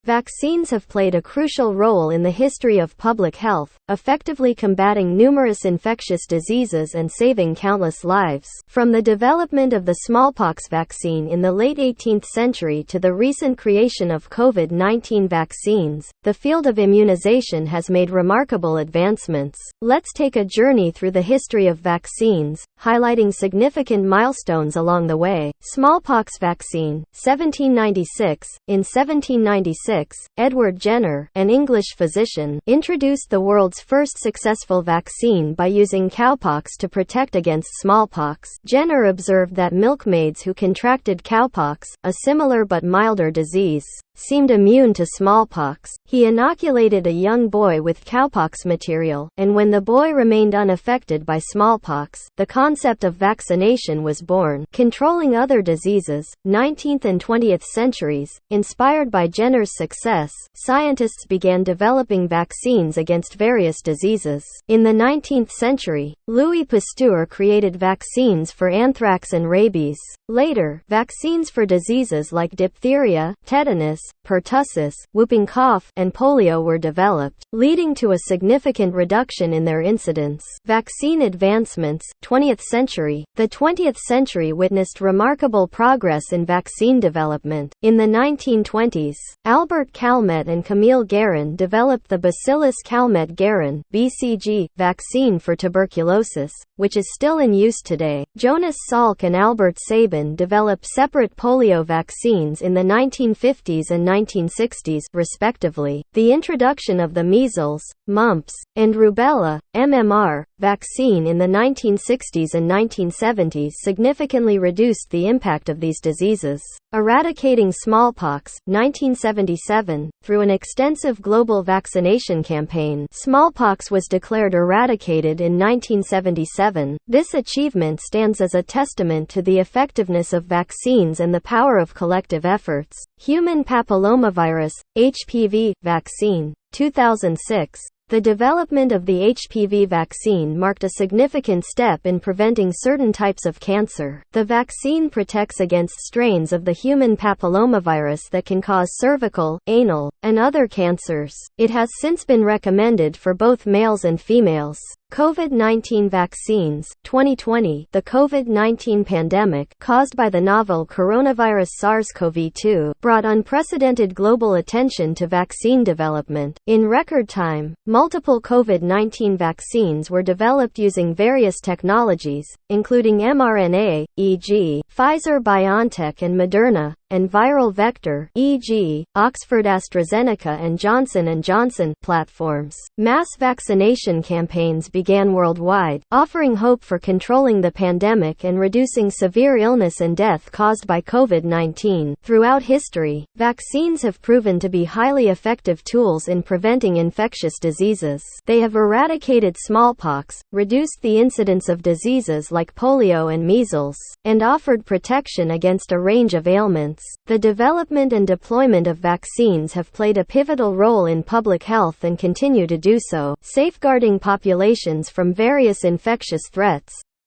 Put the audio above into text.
Vaccines have played a crucial role in the history of public health, effectively combating numerous infectious diseases and saving countless lives. From the development of the smallpox vaccine in the late 18th century to the recent creation of COVID-19 vaccines, the field of immunization has made remarkable advancements. Let's take a journey through the history of vaccines, highlighting significant milestones along the way. Smallpox vaccine, 1796. In 1796, Edward Jenner, an English physician, introduced the world's first successful vaccine by using cowpox to protect against smallpox. Jenner observed that milkmaids who contracted cowpox, a similar but milder disease, seemed immune to smallpox. He inoculated a young boy with cowpox material, and when the boy remained unaffected by smallpox, the concept of vaccination was born. Controlling other diseases, 19th and 20th centuries, inspired by Jenner's success, scientists began developing vaccines against various diseases. In the 19th century, Louis Pasteur created vaccines for anthrax and rabies. Later, vaccines for diseases like diphtheria, tetanus, pertussis, whooping cough, and polio were developed, leading to a significant reduction in their incidence. Vaccine advancements, 20th century. The 20th century witnessed remarkable progress in vaccine development. In the 1920s, Albert Calmette and Camille Guérin developed the Bacillus Calmette-Guérin (BCG) vaccine for tuberculosis, which is still in use today. Jonas Salk and Albert Sabin developed separate polio vaccines in the 1950s and 1960s, respectively. The introduction of the measles, mumps, and rubella (MMR) vaccine in the 1960s and 1970s significantly reduced the impact of these diseases. Eradicating smallpox, 1977. Through an extensive global vaccination campaign, smallpox was declared eradicated in 1977. This achievement stands as a testament to the effectiveness of vaccines and the power of collective efforts. Human papillomavirus, HPV, vaccine, 2006. The development of the HPV vaccine marked a significant step in preventing certain types of cancer. The vaccine protects against strains of the human papillomavirus that can cause cervical, anal, and other cancers. It has since been recommended for both males and females. COVID-19 vaccines, 2020. The COVID-19 pandemic, caused by the novel coronavirus SARS-CoV-2, brought unprecedented global attention to vaccine development. In record time, multiple COVID-19 vaccines were developed using various technologies, including mRNA, e.g., Pfizer-BioNTech and Moderna, and viral vector, e.g., Oxford AstraZeneca and Johnson & Johnson, platforms. Mass vaccination campaigns began worldwide, offering hope for controlling the pandemic and reducing severe illness and death caused by COVID-19. Throughout history, vaccines have proven to be highly effective tools in preventing infectious diseases. They have eradicated smallpox, reduced the incidence of diseases like polio and measles, and offered protection against a range of ailments. The development and deployment of vaccines have played a pivotal role in public health and continue to do so, safeguarding populations from various infectious threats.